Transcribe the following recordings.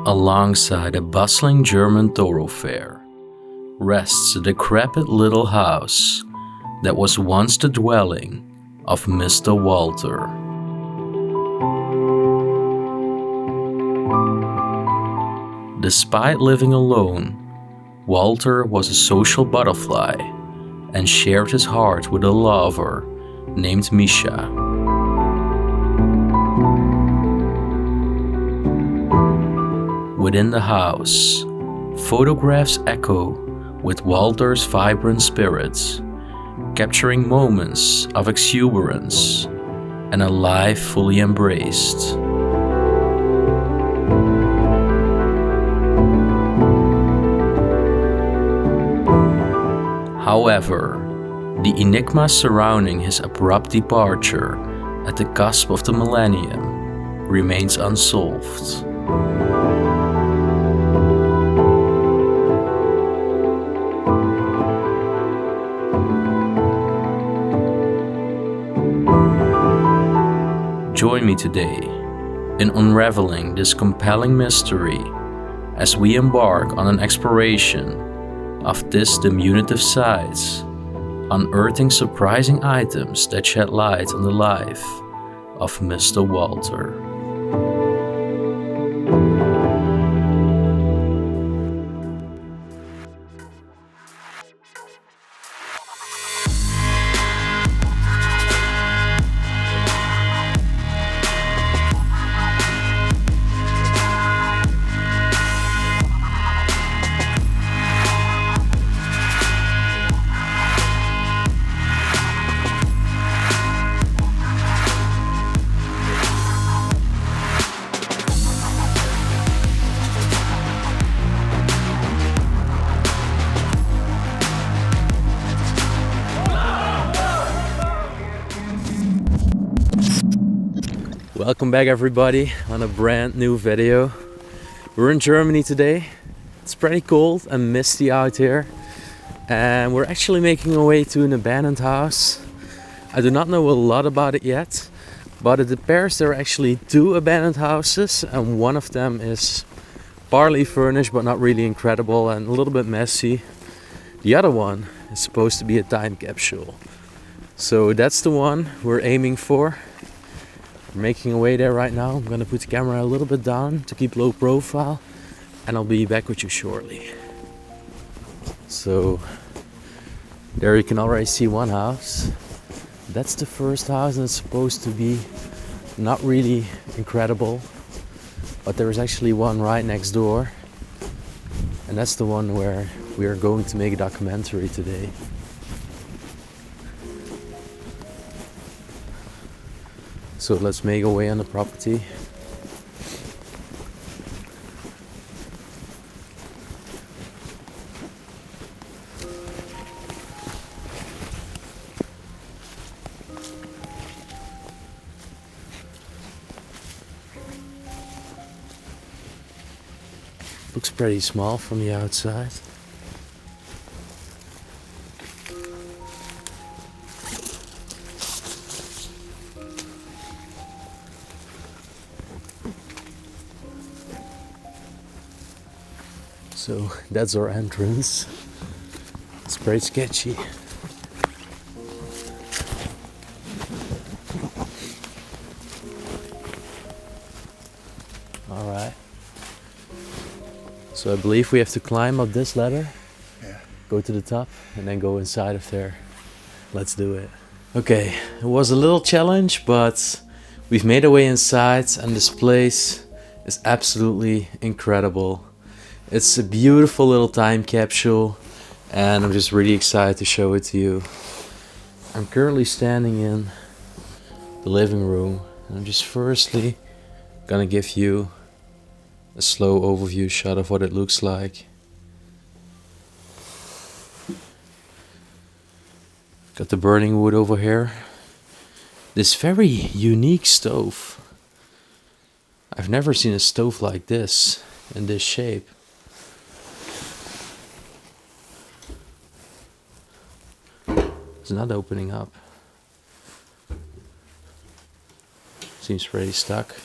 Alongside a bustling German thoroughfare rests a decrepit little house that was once the dwelling of Mr. Walter. Despite living alone, Walter was a social butterfly and shared his heart with a lover named Mischa. Within the house, photographs echo with Walter's vibrant spirits, capturing moments of exuberance and a life fully embraced. However, the enigma surrounding his abrupt departure at the cusp of the millennium remains unsolved. Join me today in unraveling this compelling mystery as we embark on an exploration of this diminutive sites, unearthing surprising items that shed light on the life of Mr. Walter. Welcome back everybody on a brand new video. We're in Germany today. It's pretty cold and misty out here, and we're actually making our way to an abandoned house. I do not know a lot about it yet, but it appears there are actually two abandoned houses, and one of them is partly furnished but not really incredible and a little bit messy. The other one is supposed to be a time capsule. So that's the one we're aiming for. We're making our way there right now. I'm gonna put the camera a little bit down to keep low profile, and I'll be back with you shortly. So there you can already see one house. That's the first house, and it's supposed to be not really incredible, but there is actually one right next door, and that's the one where we are going to make a documentary today. So let's make our way on the property. Looks pretty small from the outside. So that's our entrance. It's pretty sketchy. Alright. So I believe we have to climb up this ladder. Yeah. Go to the top and then go inside of there. Let's do it. Okay, it was a little challenge, but we've made our way inside, and this place is absolutely incredible. It's a beautiful little time capsule, and I'm just really excited to show it to you. I'm currently standing in the living room, and I'm just firstly gonna give you a slow overview shot of what it looks like. Got the burning wood over here. This very unique stove. I've never seen a stove like this, in this shape. It's not opening up. Seems pretty stuck.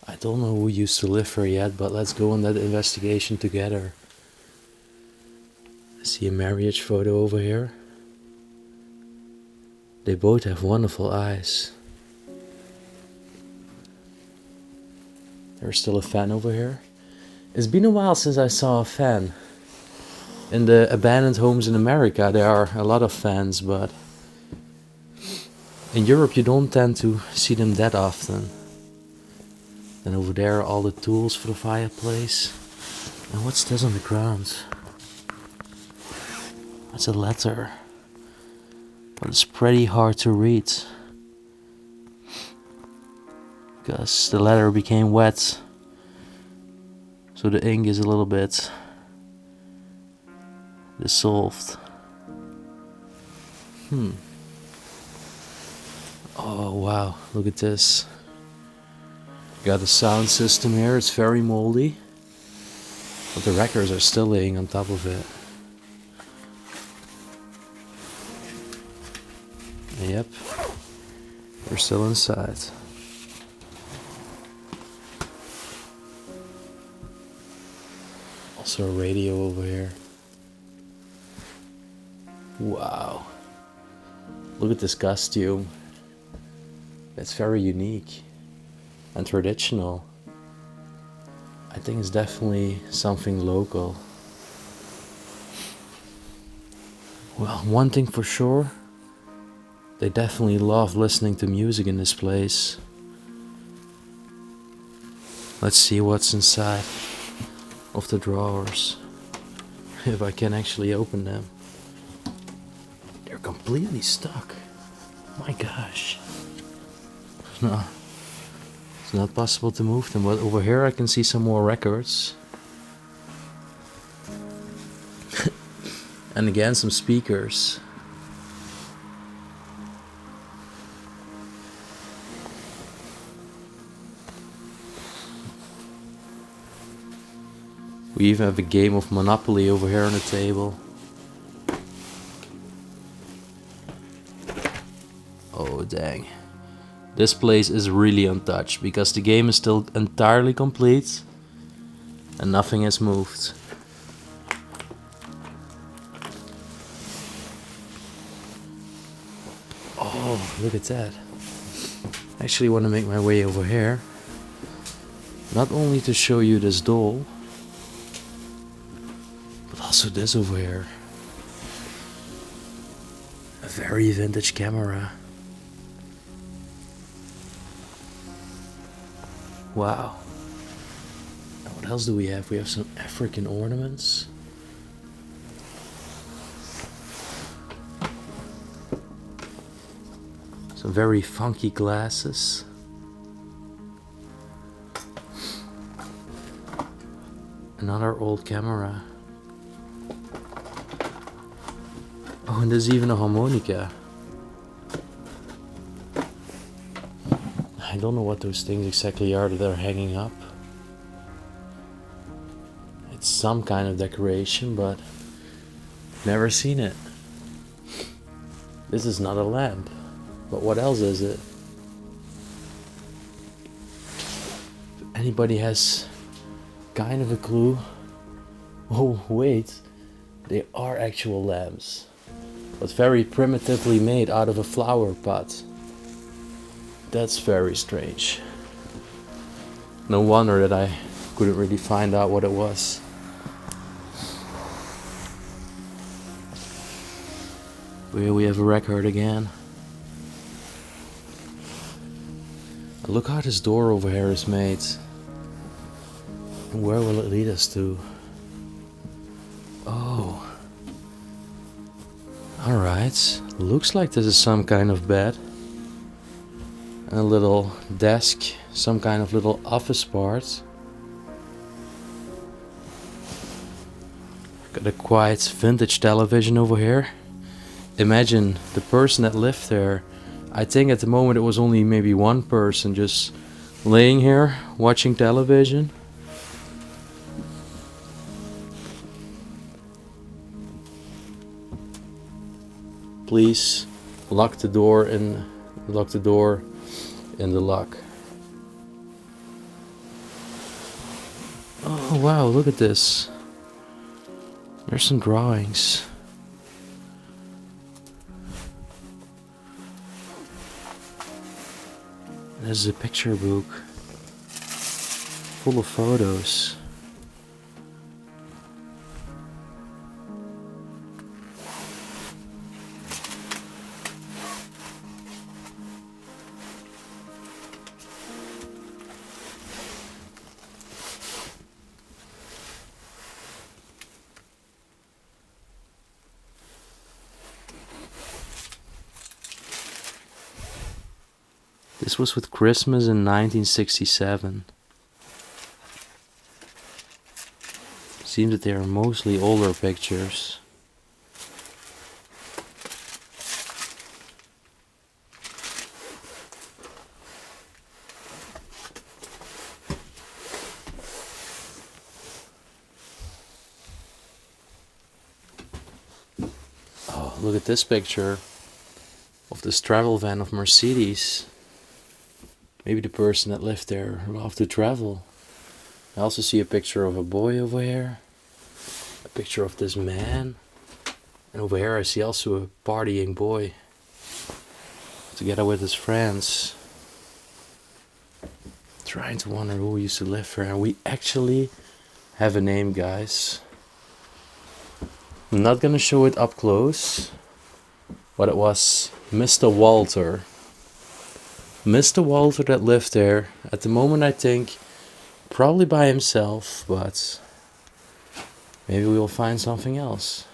I don't know who used to live here yet, but let's go on that investigation together. I see a marriage photo over here. They both have wonderful eyes. There's still a fan over here. It's been a while since I saw a fan. In the abandoned homes in America there are a lot of fans, but in Europe you don't tend to see them that often. And over there are all the tools for the fireplace. And what's this on the ground? That's a letter. But it's pretty hard to read. Because the letter became wet. So the ink is a little bit dissolved. Oh wow, look at this. Got a sound system here, it's very moldy. But the records are still laying on top of it. Yep, we're still inside. Also a radio over here. Wow. Look at this costume. It's very unique and traditional. I think it's definitely something local. Well, one thing for sure, they definitely love listening to music in this place. Let's see what's inside of the drawers. If I can actually open them. They're completely stuck. My gosh. No, it's not possible to move them, but over here I can see some more records. And again some speakers. We even have a game of Monopoly over here on the table. Oh dang. This place is really untouched because the game is still entirely complete and nothing has moved. Oh, look at that. I actually want to make my way over here. Not only to show you this doll, but also this over here. A very vintage camera. Wow. Now what else do we have? We have some African ornaments. Some very funky glasses. Another old camera. Oh, and there's even a harmonica. I don't know what those things exactly are that are hanging up. It's some kind of decoration, but never seen it. This is not a lamp, but what else is it? If anybody has kind of a clue? Oh wait, they are actual lamps, but very primitively made out of a flower pot. That's very strange. No wonder that I couldn't really find out what it was. Here we have a record again. And look how this door over here is made. And where will it lead us to? Oh. Alright. Looks like this is some kind of bed. And a little desk, some kind of little office part. Got a quiet vintage television over here. Imagine the person that lived there. I think at the moment it was only maybe one person just laying here watching television. Please lock the door in the lock. Oh wow, look at this. There's some drawings. This is a picture book full of photos. This was with Christmas in 1967. Seems that they are mostly older pictures. Oh, look at this picture of this travel van of Mercedes. Maybe the person that lived there loved to travel. I also see a picture of a boy over here. A picture of this man. And over here I see also a partying boy. Together with his friends. Trying to wonder who used to live here. And we actually have a name, guys. I'm not gonna show it up close. But it was Mr. Walter. Mr. Walter that lived there. At the moment I think probably by himself, but maybe we will find something else.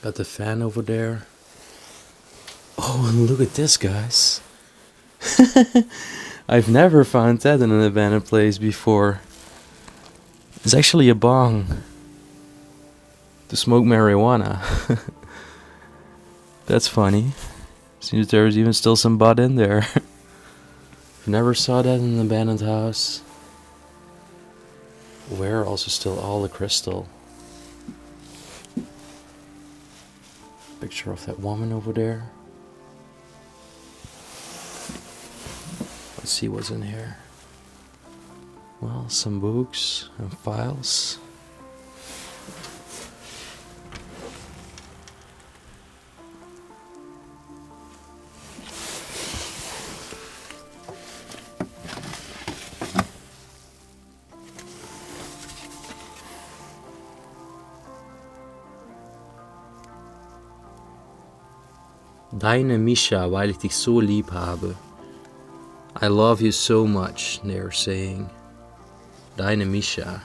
Got the fan over there. Oh, and look at this, guys. I've never found that in an abandoned place before. It's actually a bong to smoke marijuana. That's funny. Seems there's even still some bud in there. Never saw that in an abandoned house. Where also still all the crystal. Picture of that woman over there. Let's see what's in here. Well, some books and files. Deine Mischa, weil ich dich so lieb habe. I love you so much, they are saying. Deine Mischa.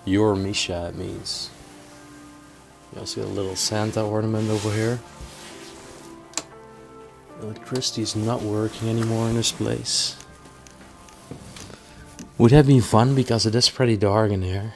Your Mischa, it means. You also got a little Santa ornament over here. Electricity is not working anymore in this place. Would have been fun because it is pretty dark in here.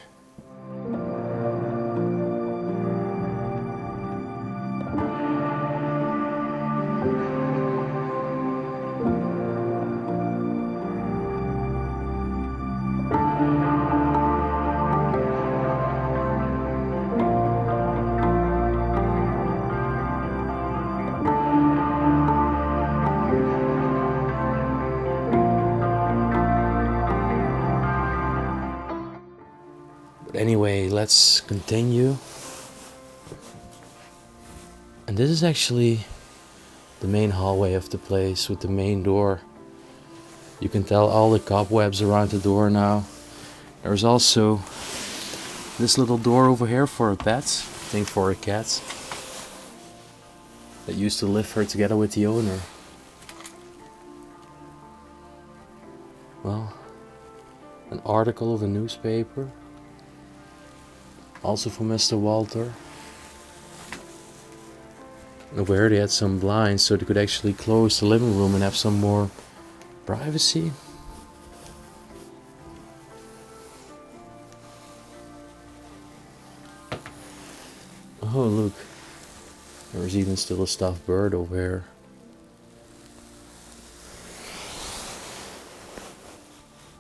Anyway, let's continue. And this is actually the main hallway of the place with the main door. You can tell all the cobwebs around the door now. There's also this little door over here for a pet, I think for a cat, that used to live here together with the owner. Well, an article of a newspaper. Also from Mr. Walter. And where they had some blinds so they could actually close the living room and have some more privacy. Oh look, there's even still a stuffed bird over here.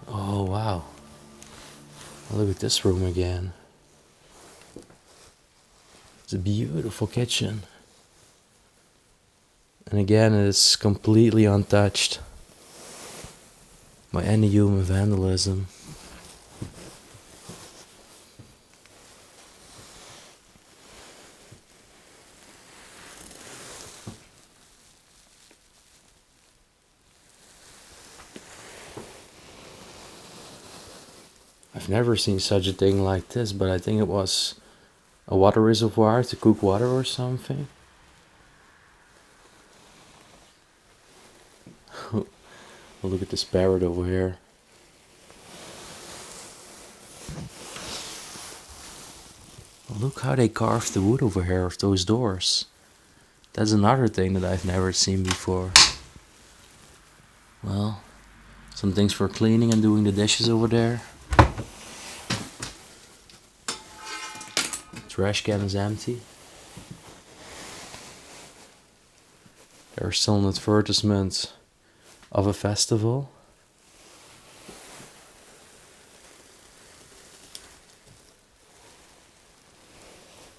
Oh wow, look at this room again. It's a beautiful kitchen. And And again, it is completely untouched by any human vandalism. I've never seen such a thing like this, but I think it was a water reservoir to cook water or something. Look at this parrot over here. Look how they carved the wood over here of those doors. That's another thing that I've never seen before. Well, some things for cleaning and doing the dishes over there. Trash can is empty. There's still an advertisement of a festival.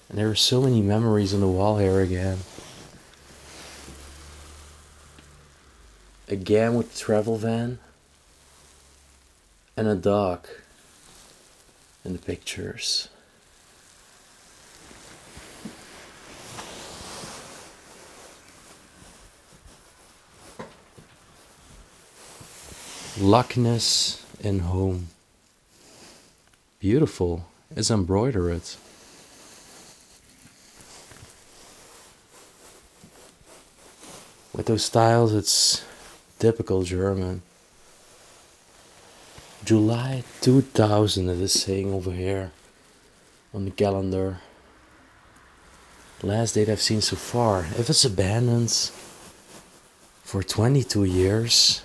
And there are so many memories on the wall here again. Again with the travel van. And a dog in the pictures. Luckness in home. Beautiful. It's embroidered. With those styles, it's typical German. July 2000 it is saying over here on the calendar. Last date I've seen so far. If it's abandoned for 22 years,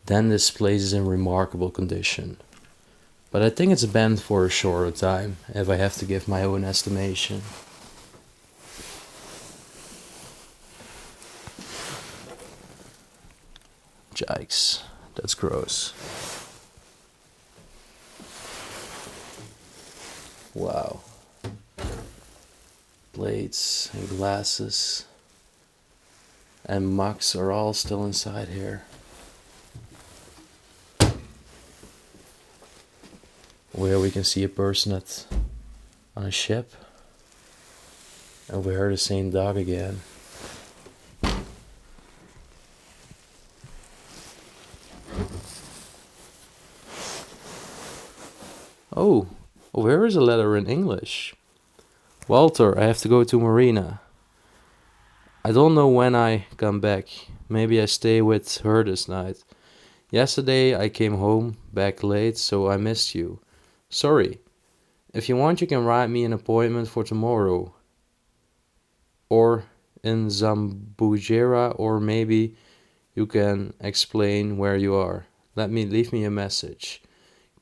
then this place is in remarkable condition. But I think it's abandoned for a shorter time, if I have to give my own estimation. Yikes, that's gross. Wow. Plates and glasses and mugs are all still inside here. Where we can see a person on a ship. And we heard the same dog again. Oh, where is a letter in English? Walter, I have to go to Marina. I don't know when I come back. Maybe I stay with her this night. Yesterday I came home back late, so I missed you. Sorry. If you want, you can write me an appointment for tomorrow. Or in Zambujera, or maybe you can explain where you are. Leave me a message.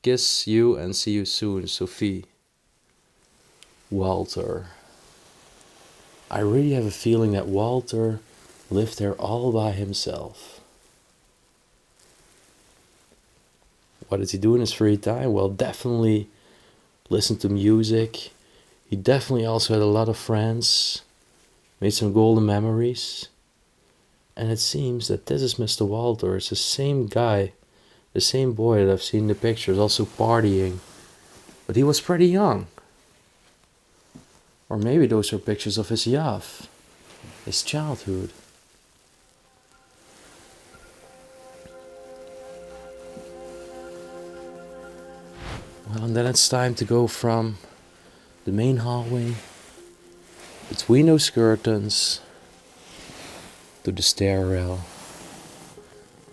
Kiss you and see you soon, Sophie. Walter. I really have a feeling that Walter lived there all by himself. What does he do in his free time? Well, definitely listen to music. He definitely also had a lot of friends, made some golden memories. And it seems that this is Mr. Walter. It's the same guy, the same boy that I've seen in the pictures, also partying. But he was pretty young. Or maybe those are pictures of his youth, his childhood. Well, and then it's time to go from the main hallway, between those curtains, to the stair rail.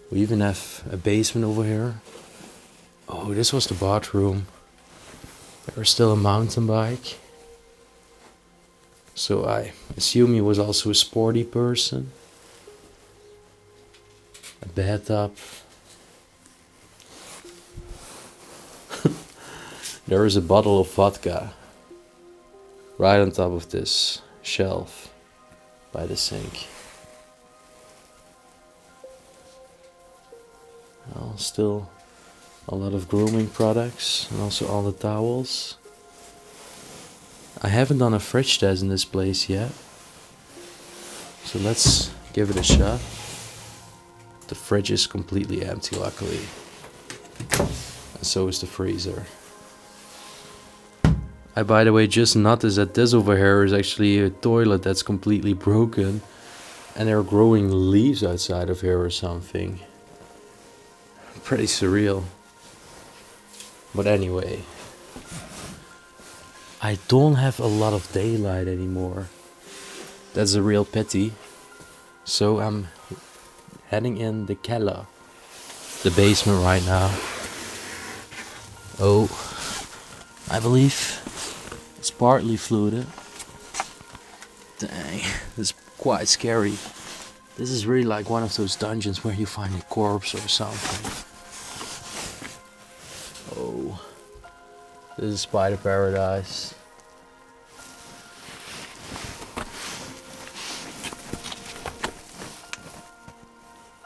We even have a basement over here. Oh, this was the bathroom. There's still a mountain bike. So I assume he was also a sporty person. A bathtub. There is a bottle of vodka right on top of this shelf by the sink. Well, still a lot of grooming products and also all the towels. I haven't done a fridge test in this place yet, so let's give it a shot. The fridge is completely empty, luckily. And so is the freezer. I, by the way, just noticed that this over here is actually a toilet that's completely broken. And there are growing leaves outside of here or something. Pretty surreal. But anyway. I don't have a lot of daylight anymore. That's a real pity. So I'm heading in the cellar, the basement right now. Oh, I believe it's partly flooded. Dang, this is quite scary. This is really like one of those dungeons where you find a corpse or something. Oh, this is spider paradise.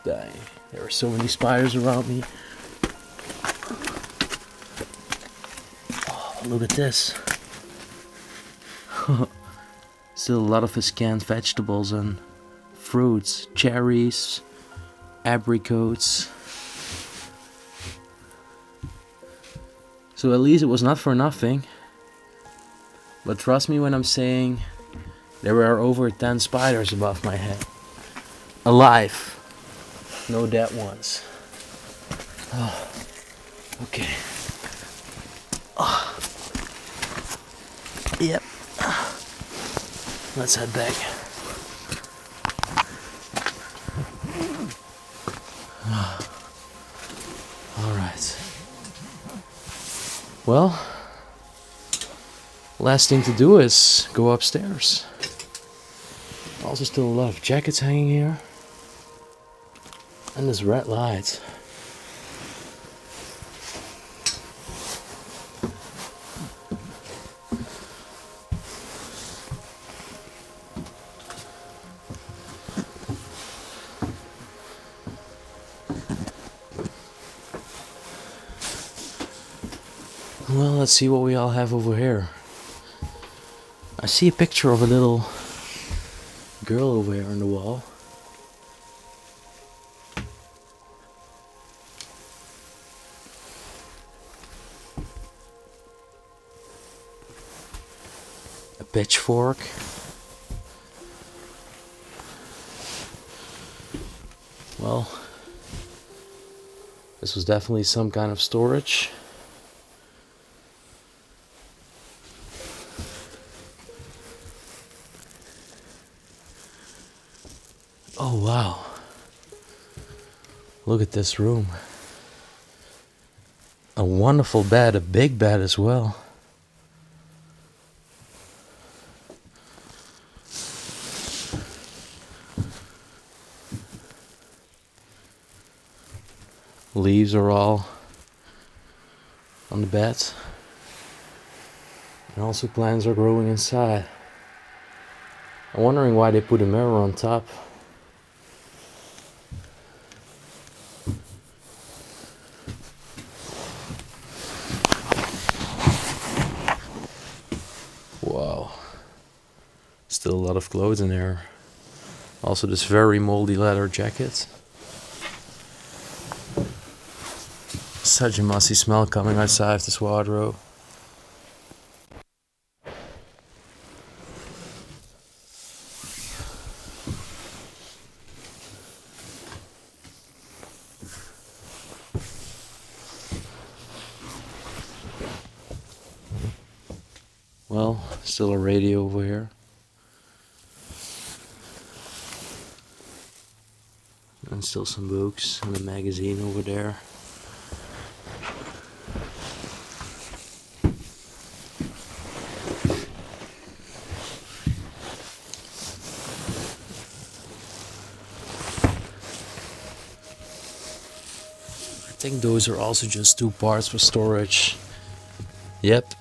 Dang, there are so many spiders around me. Oh, look at this. Still a lot of scanned vegetables and fruits, cherries, apricots. So at least it was not for nothing. But trust me when I'm saying there were over 10 spiders above my head. Alive. No dead ones. Oh, okay. Oh. Yep. Let's head back. Alright. Well, last thing to do is go upstairs. Also still a lot of jackets hanging here. And this red light. Well, let's see what we all have over here. I see a picture of a little girl over here on the wall. A pitchfork. Well, this was definitely some kind of storage. Oh wow, look at this room. A wonderful bed, a big bed as well. Leaves are all on the bed. And also plants are growing inside. I'm wondering why they put a mirror on top. Wow. Still a lot of clothes in there. Also this very moldy leather jacket. Such a musty smell coming outside of this wardrobe. Well, still a radio over here. And still some books and a magazine over there. I think those are also just two parts for storage. Yep.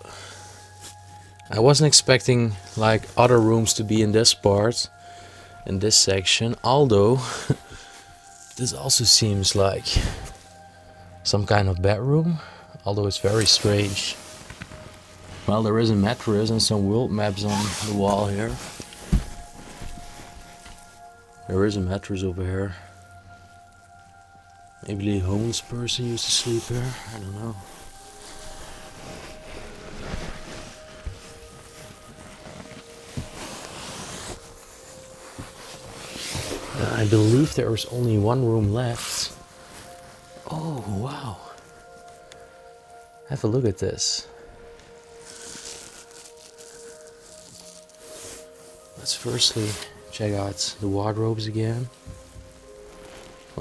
I wasn't expecting like other rooms to be in this part, in this section, although this also seems like some kind of bedroom, although it's very strange. Well, there is a mattress and some world maps on the wall here. There is a mattress over here. Maybe the homeless person used to sleep here. I don't know. I believe there is only one room left. Oh, wow. Have a look at this. Let's firstly check out the wardrobes again.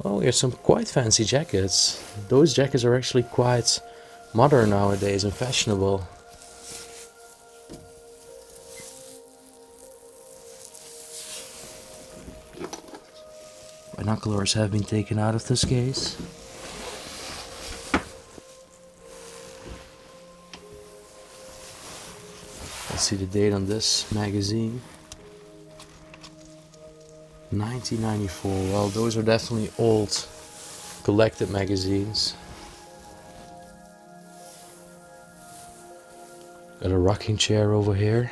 Oh, we have some quite fancy jackets. Those jackets are actually quite modern nowadays and fashionable. Binoculars have been taken out of this case. Let's see the date on this magazine. 1994. Well, those are definitely old collected magazines. Got a rocking chair over here.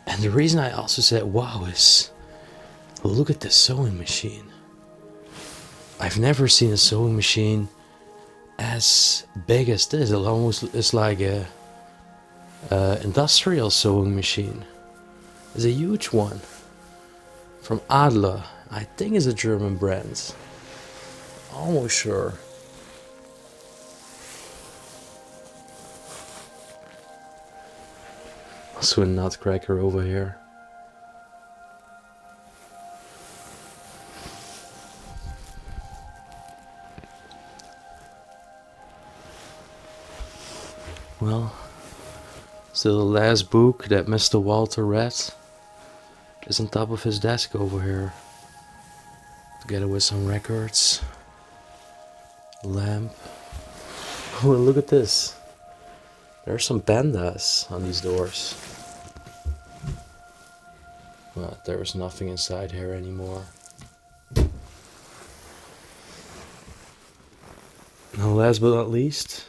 And the reason I also said wow is, look at this sewing machine. I've never seen a sewing machine as big as this. It almost is like a industrial sewing machine. It's a huge one. From 𝗦𝘁cie. I think it's a German brand. Almost sure. Also a nutcracker over here. Well, still the last book that Mr. Walter read is on top of his desk over here, together with some records, lamp. Oh, look at this. There are some pandas on these doors. But there is nothing inside here anymore. Now, last but not least,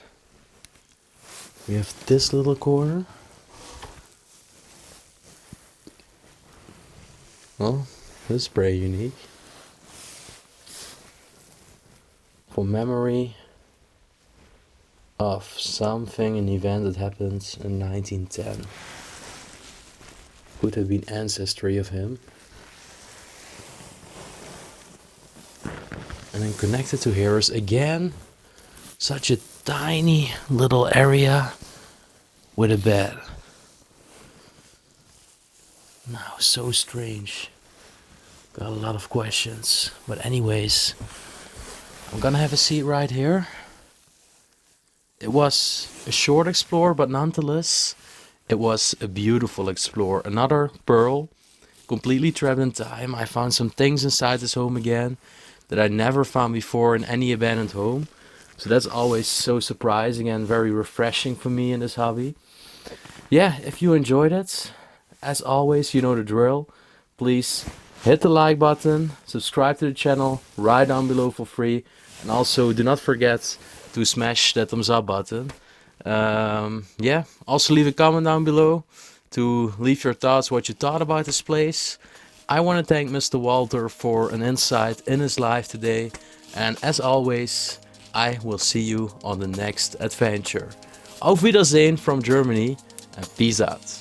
we have this little corner. Well, this is pretty unique. For memory of something, an event that happened in 1910. Could have been ancestry of him. And then connected to here is again such a tiny little area with a bed. Now, so strange. Got a lot of questions. But anyways, I'm gonna have a seat right here. It was a short explore, but nonetheless, it was a beautiful explore. Another pearl, completely trapped in time. I found some things inside this home again that I never found before in any abandoned home. So that's always so surprising and very refreshing for me in this hobby. Yeah, if you enjoyed it, as always, you know the drill. Please hit the like button, subscribe to the channel right down below for free. And also do not forget to smash that thumbs up button. Yeah, also leave a comment down below to leave your thoughts, what you thought about this place. I want to thank Mr. Walter for an insight in his life today. And as always, I will see you on the next adventure. Auf Wiedersehen from Germany and peace out.